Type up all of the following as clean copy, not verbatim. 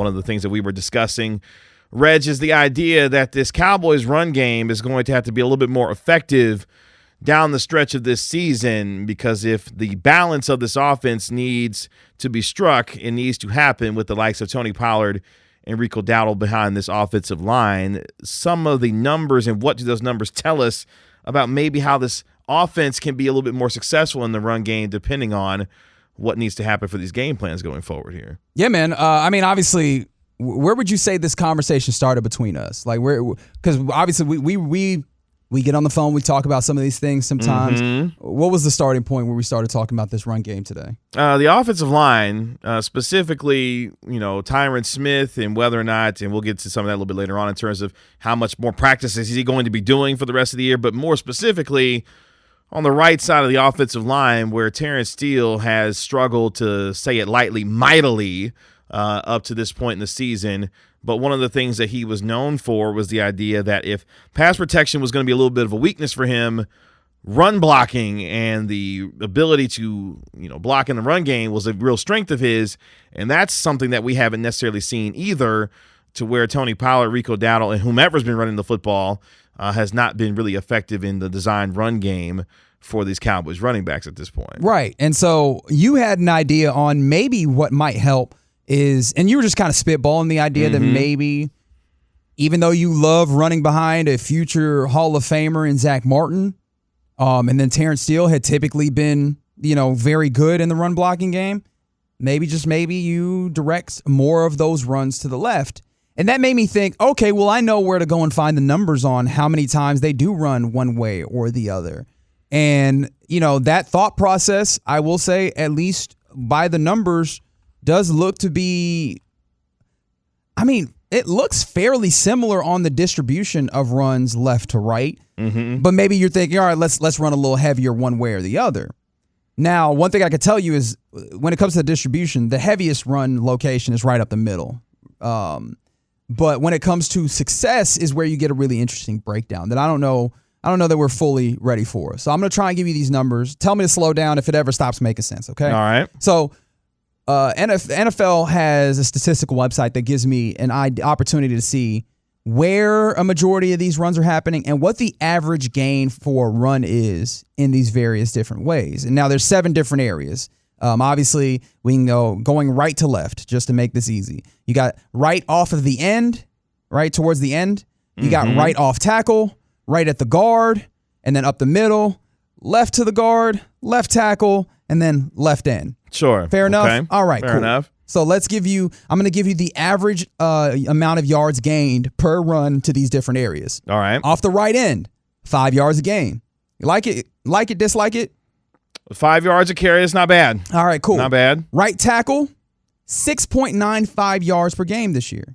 one of the things that we were discussing, Reg, is the idea that this Cowboys run game is going to have to be a little bit more effective down the stretch of this season, because if the balance of this offense needs to be struck, it needs to happen with the likes of Tony Pollard and Rico Dowdle behind this offensive line. Some of the numbers, and what do those numbers tell us about maybe how this offense can be a little bit more successful in the run game, depending on what needs to happen for these game plans going forward here? Yeah, man. I mean, obviously, where would you say this conversation started between us? Like, because obviously we get on the phone, we talk about some of these things sometimes. Mm-hmm. What was the starting point where we started talking about this run game today? The offensive line, specifically, Tyron Smith, and whether or not, and we'll get to some of that a little bit later on in terms of how much more practice is he going to be doing for the rest of the year, but more specifically on the right side of the offensive line, where Terrence Steele has struggled, to say it lightly, mightily up to this point in the season. But one of the things that he was known for was the idea that if pass protection was going to be a little bit of a weakness for him, run blocking and the ability to, block in the run game was a real strength of his. And that's something that we haven't necessarily seen either, to where Tony Pollard, Rico Dowdle, and whomever's been running the football has not been really effective in the designed run game for these Cowboys running backs at this point. Right. And so you had an idea on maybe what might help is, and you were just kind of spitballing the idea that maybe, even though you love running behind a future Hall of Famer in Zach Martin, and then Terrence Steele had typically been, very good in the run blocking game, maybe you direct more of those runs to the left. And that made me think, okay, well, I know where to go and find the numbers on how many times they do run one way or the other. And, that thought process, I will say, at least by the numbers, does look to be, it looks fairly similar on the distribution of runs left to right. Mm-hmm. But maybe you're thinking, all right, let's run a little heavier one way or the other. Now, one thing I could tell you is when it comes to the distribution, the heaviest run location is right up the middle. But when it comes to success is where you get a really interesting breakdown that I don't know that we're fully ready for. So I'm going to try and give you these numbers. Tell me to slow down if it ever stops making sense, okay? All right. So NFL has a statistical website that gives me an opportunity to see where a majority of these runs are happening and what the average gain for a run is in these various different ways. And now there's 7 different areas. Obviously, we can go going right to left just to make this easy. You got right off of the end, right towards the end. You got right off tackle, right at the guard, and then up the middle, left to the guard, left tackle, and then left end. Sure. Fair enough? Okay. All right, Fair cool. enough. So I'm going to give you the average amount of yards gained per run to these different areas. All right. Off the right end, 5 yards a gain. You like it? Like it, dislike it? 5 yards a carry is not bad. All right, cool. Not bad. Right tackle, 6.95 yards per game this year.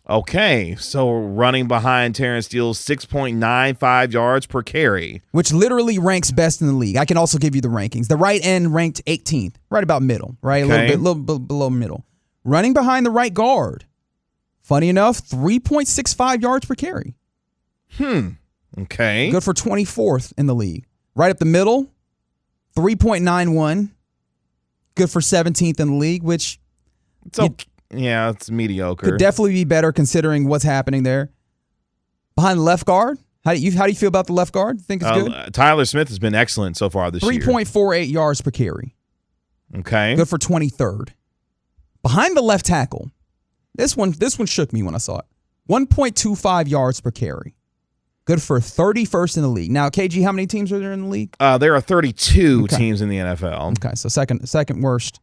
Okay, so running behind Terrence Steele's 6.95 yards per carry, which literally ranks best in the league. I can also give you the rankings. The right end ranked 18th, right about middle, right? Okay. A little bit below middle. Running behind the right guard, funny enough, 3.65 yards per carry. Okay. Good for 24th in the league. Right up the middle, 3.91. Good for 17th in the league, which it's okay. Yeah, it's mediocre. Could definitely be better considering what's happening there. Behind the left guard, how do you feel about the left guard? Think it's good? Tyler Smith has been excellent so far this year. 3.48 yards per carry. Okay. Good for 23rd. Behind the left tackle, this one shook me when I saw it. 1.25 yards per carry. Good for 31st in the league. Now, KG, how many teams are there in the league? There are 32 teams in the NFL. Okay, so second worst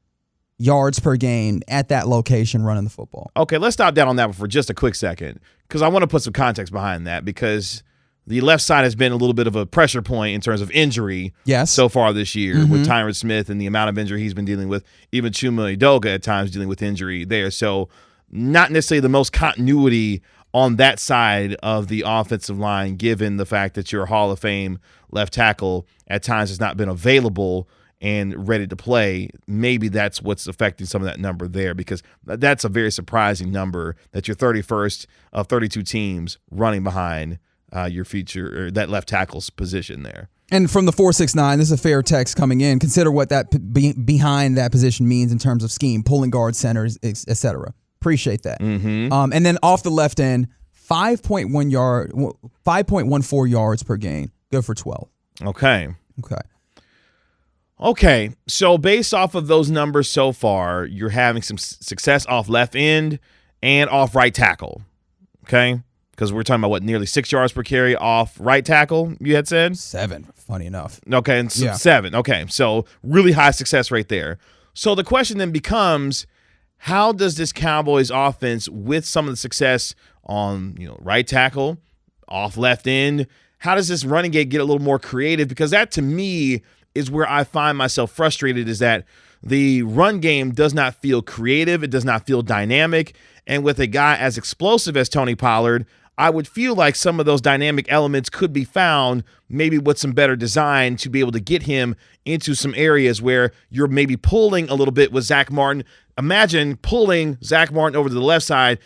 yards per game at that location running the football. Okay, let's stop down on that for just a quick second, because I want to put some context behind that, because the left side has been a little bit of a pressure point in terms of injury so far this year with Tyron Smith and the amount of injury he's been dealing with, even Chuma Edoga at times dealing with injury there. So not necessarily the most continuity on that side of the offensive line, given the fact that your Hall of Fame left tackle at times has not been available and ready to play. Maybe that's what's affecting some of that number there, because that's a very surprising number that you're 31st of 32 teams running behind your feature, or that left tackle's position there. And from the 469, this is a fair text coming in. Consider what that behind that position means in terms of scheme, pulling guard, centers, etc. Appreciate that. Mm-hmm. And then off the left end, 5.14 yards per game. Good for 12. Okay. Okay. Okay, so based off of those numbers so far, you're having some success off left end and off right tackle, okay? Because we're talking about, what, nearly 6 yards per carry off right tackle, you had said? 7, funny enough. Okay, and 7. Okay, so really high success right there. So the question then becomes, how does this Cowboys offense, with some of the success on right tackle, off left end, how does this running game get a little more creative? Because that, to me, is where I find myself frustrated, is that the run game does not feel creative. It does not feel dynamic. And with a guy as explosive as Tony Pollard, I would feel like some of those dynamic elements could be found maybe with some better design to be able to get him into some areas where you're maybe pulling a little bit with Zach Martin. Imagine pulling Zach Martin over to the left side,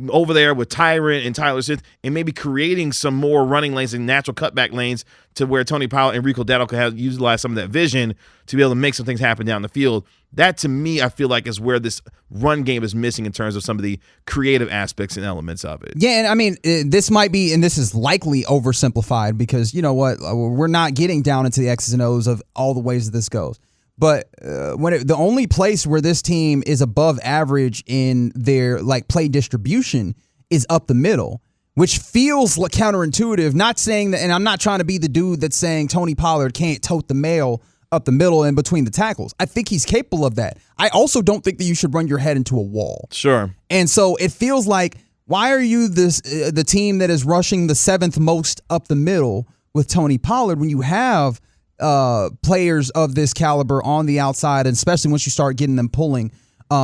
over there with Tyron and Tyler Smith, and maybe creating some more running lanes and natural cutback lanes to where Tony Pollard and Rico Dowdle could have utilized some of that vision to be able to make some things happen down the field. That, to me, I feel like is where this run game is missing in terms of some of the creative aspects and elements of it. Yeah, and I mean, this might be, and this is likely oversimplified because, you know what, we're not getting down into the X's and O's of all the ways that this goes. But the only place where this team is above average in their play distribution is up the middle, which feels like counterintuitive. Not saying that, and I'm not trying to be the dude that's saying Tony Pollard can't tote the mail up the middle and between the tackles. I think he's capable of that. I also don't think that you should run your head into a wall. Sure. And so it feels like, why are you the team that is rushing the 7th most up the middle with Tony Pollard when you have players of this caliber on the outside, and especially once you start getting them pulling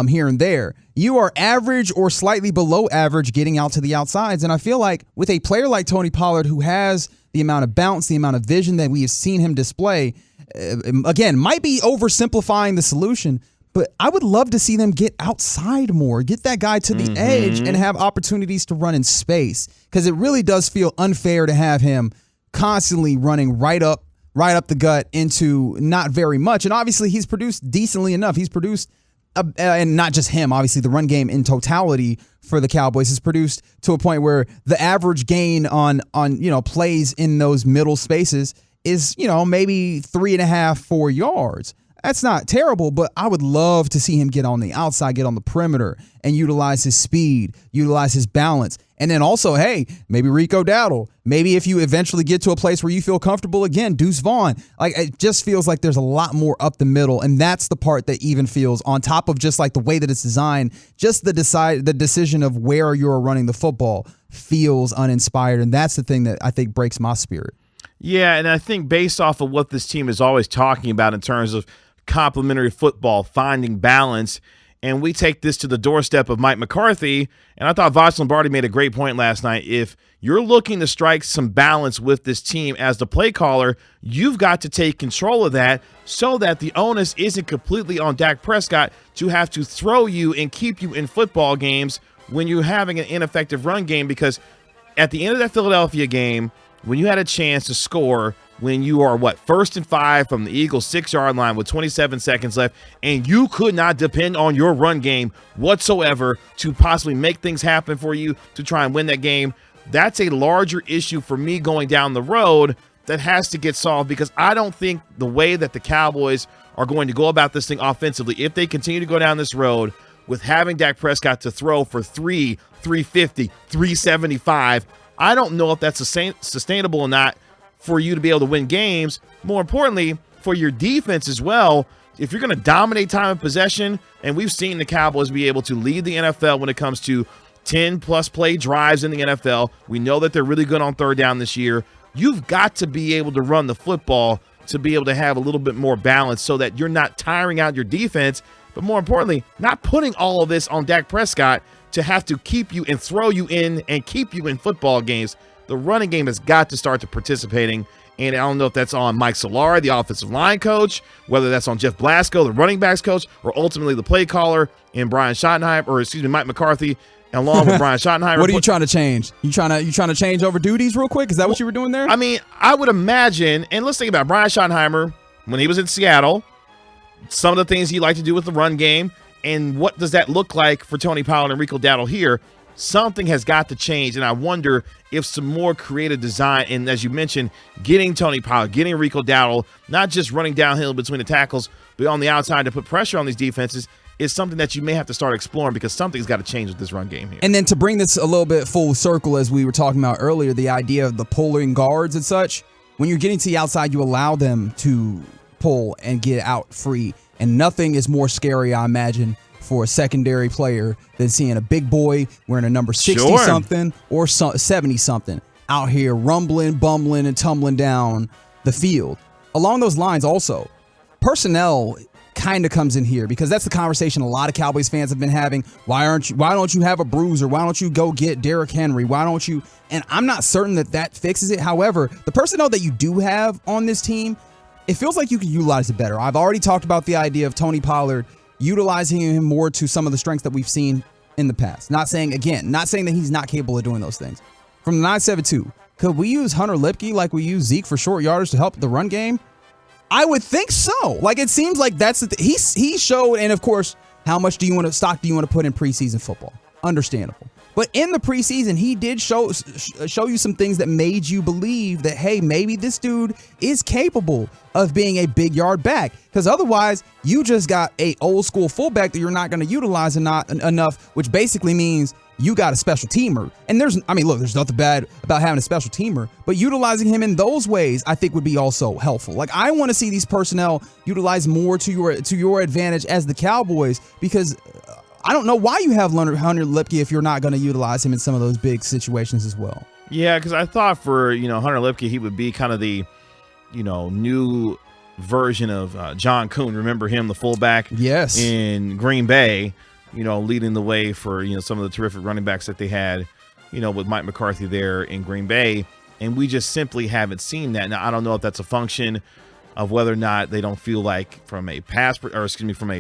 here and there? You are average or slightly below average getting out to the outsides. And I feel like with a player like Tony Pollard, who has the amount of bounce, the amount of vision that we have seen him display, again, might be oversimplifying the solution, but I would love to see them get outside more, get that guy to the edge and have opportunities to run in space, because it really does feel unfair to have him constantly running right up the gut into not very much. And obviously he's produced decently enough. He's produced, and not just him, obviously the run game in totality for the Cowboys has produced to a point where the average gain on plays in those middle spaces is, maybe 3.5, 4 yards. That's not terrible, but I would love to see him get on the outside, get on the perimeter, and utilize his speed, utilize his balance. And then also, hey, maybe Rico Dowdle. Maybe if you eventually get to a place where you feel comfortable again, Deuce Vaughn. It just feels like there's a lot more up the middle, and that's the part that even feels, on top of just the way that it's designed, just the decision of where you're running the football feels uninspired, and that's the thing that I think breaks my spirit. Yeah, and I think based off of what this team is always talking about in terms of complementary football, finding balance, and we take this to the doorstep of Mike McCarthy, and I thought Voch Lombardi made a great point last night. If you're looking to strike some balance with this team as the play caller, you've got to take control of that so that the onus isn't completely on Dak Prescott to have to throw you and keep you in football games when you're having an ineffective run game, because at the end of that Philadelphia game, when you had a chance to score, when you are, 1st and 5 from the Eagles' 6-yard line with 27 seconds left, and you could not depend on your run game whatsoever to possibly make things happen for you to try and win that game, that's a larger issue for me going down the road that has to get solved, because I don't think the way that the Cowboys are going to go about this thing offensively, if they continue to go down this road with having Dak Prescott to throw for 350, 375, I don't know if that's sustainable or not for you to be able to win games. More importantly, for your defense as well, if you're going to dominate time of possession, and we've seen the Cowboys be able to lead the NFL when it comes to 10-plus play drives in the NFL. We know that they're really good on third down this year. You've got to be able to run the football to be able to have a little bit more balance so that you're not tiring out your defense, but more importantly, not putting all of this on Dak Prescott to have to keep you and throw you in and keep you in football games. The running game has got to start to participating, and I don't know if that's on Mike Solari, the offensive line coach, whether that's on Jeff Blasco, the running backs coach, or ultimately the play caller and Mike McCarthy, along with Brian Schottenheimer. What are you trying to change? You trying to change over duties real quick? Is that what you were doing there? I mean, I would imagine, and let's think about Brian Schottenheimer when he was in Seattle, some of the things he liked to do with the run game. And what does that look like for Tony Pollard and Rico Dowdle here? Something has got to change, and I wonder if some more creative design, and as you mentioned, getting Tony Pollard, getting Rico Dowdle, not just running downhill between the tackles, but on the outside to put pressure on these defenses, is something that you may have to start exploring because something's got to change with this run game here. And then to bring this a little bit full circle, as we were talking about earlier, the idea of the pulling guards and such, when you're getting to the outside, you allow them to pull and get out free, and nothing is more scary, I imagine, for a secondary player than seeing a big boy wearing a number 60-something or 70-something out here rumbling, bumbling, and tumbling down the field. Along those lines also, personnel kind of comes in here because that's the conversation a lot of Cowboys fans have been having. Why don't you have a bruiser? Why don't you go get Derrick Henry? Why don't you? And I'm not certain that fixes it. However, the personnel that you do have on this team, it feels like you can utilize it better. I've already talked about the idea of Tony Pollard utilizing him more to some of the strengths that we've seen in the past. Not saying that he's not capable of doing those things. From the 972, could we use Hunter Lipke like we use Zeke for short yardage to help the run game? I would think so. Like, it seems like that's he showed, and of course, how much stock do you want to put in preseason football? Understandable. But in the preseason, he did show you some things that made you believe that, hey, maybe this dude is capable of being a big yard back. Because otherwise, you just got a old school fullback that you're not going to utilize enough, which basically means you got a special teamer. And there's nothing bad about having a special teamer, but utilizing him in those ways, I think would be also helpful. Like, I want to see these personnel utilized more to your advantage as the Cowboys, because I don't know why you have Hunter Lipke if you're not going to utilize him in some of those big situations as well. Yeah, because I thought for Hunter Lipke, he would be kind of the new version of John Kuhn. Remember him, the fullback? Yes. In Green Bay, leading the way for some of the terrific running backs that they had, with Mike McCarthy there in Green Bay, and we just simply haven't seen that. Now, I don't know if that's a function of whether or not they don't feel like from a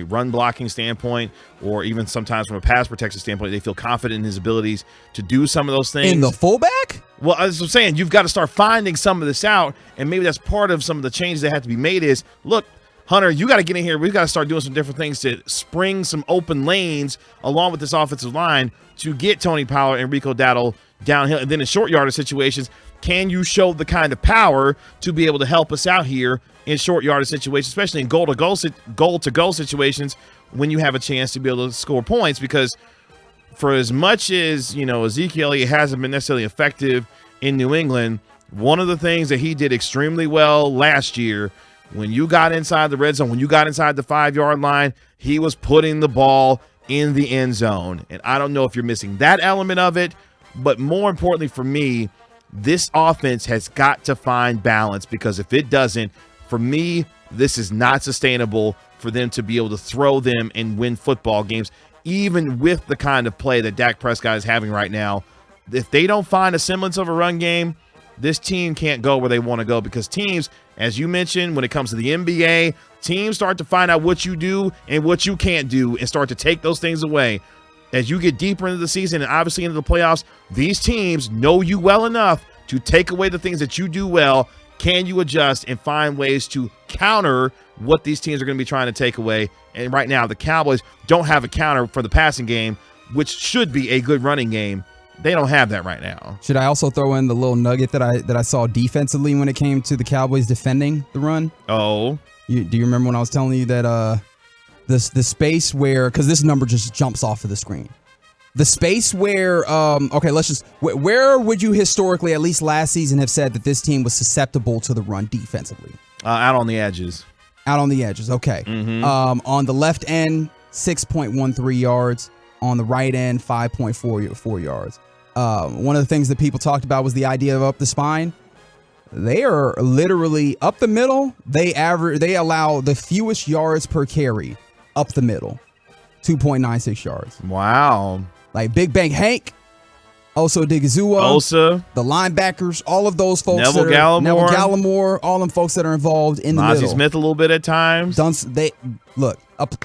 run blocking standpoint, or even sometimes from a pass protection standpoint, they feel confident in his abilities to do some of those things. In the fullback? Well, as I'm saying, you've got to start finding some of this out, and maybe that's part of some of the changes that have to be made is, look, Hunter, you got to get in here. We've got to start doing some different things to spring some open lanes along with this offensive line to get Tony Pollard and Rico Dowdle downhill. And then in short yardage situations, can you show the kind of power to be able to help us out here in short yardage situations, especially in goal-to-goal situations when you have a chance to be able to score points? Because for as much as, Ezekiel Elliott hasn't been necessarily effective in New England, one of the things that he did extremely well last year, when you got inside the red zone, when you got inside the 5-yard line, he was putting the ball in the end zone. And I don't know if you're missing that element of it, but more importantly for me, this offense has got to find balance, because if it doesn't, for me, this is not sustainable for them to be able to throw them and win football games, even with the kind of play that Dak Prescott is having right now. If they don't find a semblance of a run game, this team can't go where they want to go, because teams, as you mentioned, when it comes to the NBA, teams start to find out what you do and what you can't do and start to take those things away. As you get deeper into the season and obviously into the playoffs, these teams know you well enough to take away the things that you do well. Can you adjust and find ways to counter what these teams are going to be trying to take away? And right now, the Cowboys don't have a counter for the passing game, which should be a good running game. They don't have that right now. Should I also throw in the little nugget that I saw defensively when it came to the Cowboys defending the run? Oh. Do you remember when I was telling you that the space where, because this number just jumps off of the screen. The space where, where would you historically, at least last season, have said that this team was susceptible to the run defensively? Out on the edges. Out on the edges, okay. Mm-hmm. On the left end, 6.13 yards. On the right end, 5.4 yards. One of the things that people talked about was the idea of up the spine. They are literally up the middle. They allow the fewest yards per carry up the middle, 2.96 yards. Wow. Like Big Bang Hank, Osa Odigizua, the linebackers, all of those folks. Neville Gallimore, all them folks that are involved in the middle. Mozzie Smith a little bit at times.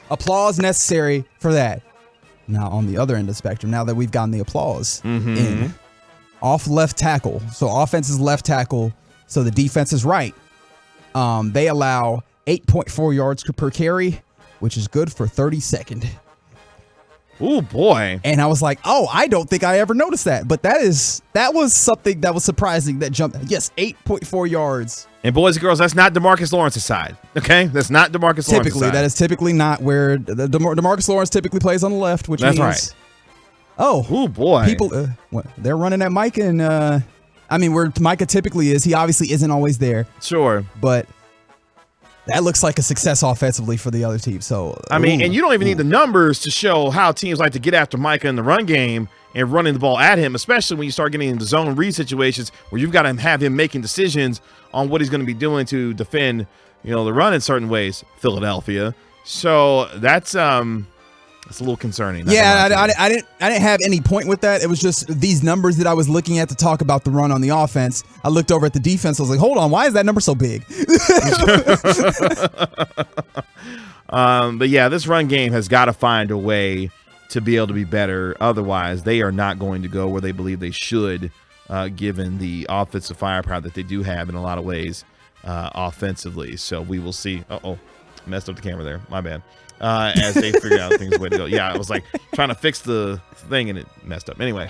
Applause necessary for that. Now, on the other end of the spectrum, now that we've gotten the applause in, off left tackle. So offense is left tackle, so the defense is right. They allow 8.4 yards per carry, which is good for 32nd Oh boy. And I was like, oh, I don't think I ever noticed that. But that was something that was surprising that jumped. Yes, 8.4 yards. And boys and girls, that's not DeMarcus Lawrence's side. Okay? That's not DeMarcus Lawrence's side. That is typically not where DeMarcus Lawrence typically plays on the left, which means. That's right. Oh boy. People, they're running at Micah and, where Micah typically is, he obviously isn't always there. Sure. But that looks like a success offensively for the other team. So and you don't even need the numbers to show how teams like to get after Micah in the run game and running the ball at him, especially when you start getting into zone read situations where you've got to have him making decisions on what he's going to be doing to defend, the run in certain ways. Philadelphia. So that's it's a little concerning. Yeah, I didn't have any point with that. It was just these numbers that I was looking at to talk about the run on the offense. I looked over at the defense. I was like, hold on, why is that number so big? But yeah, this run game has got to find a way to be able to be better. Otherwise, they are not going to go where they believe they should, given the offensive firepower that they do have in a lot of ways offensively. So we will see. Messed up the camera there. My bad. As they figure out things the way to go. Yeah, I was like trying to fix the thing and it messed up. Anyway,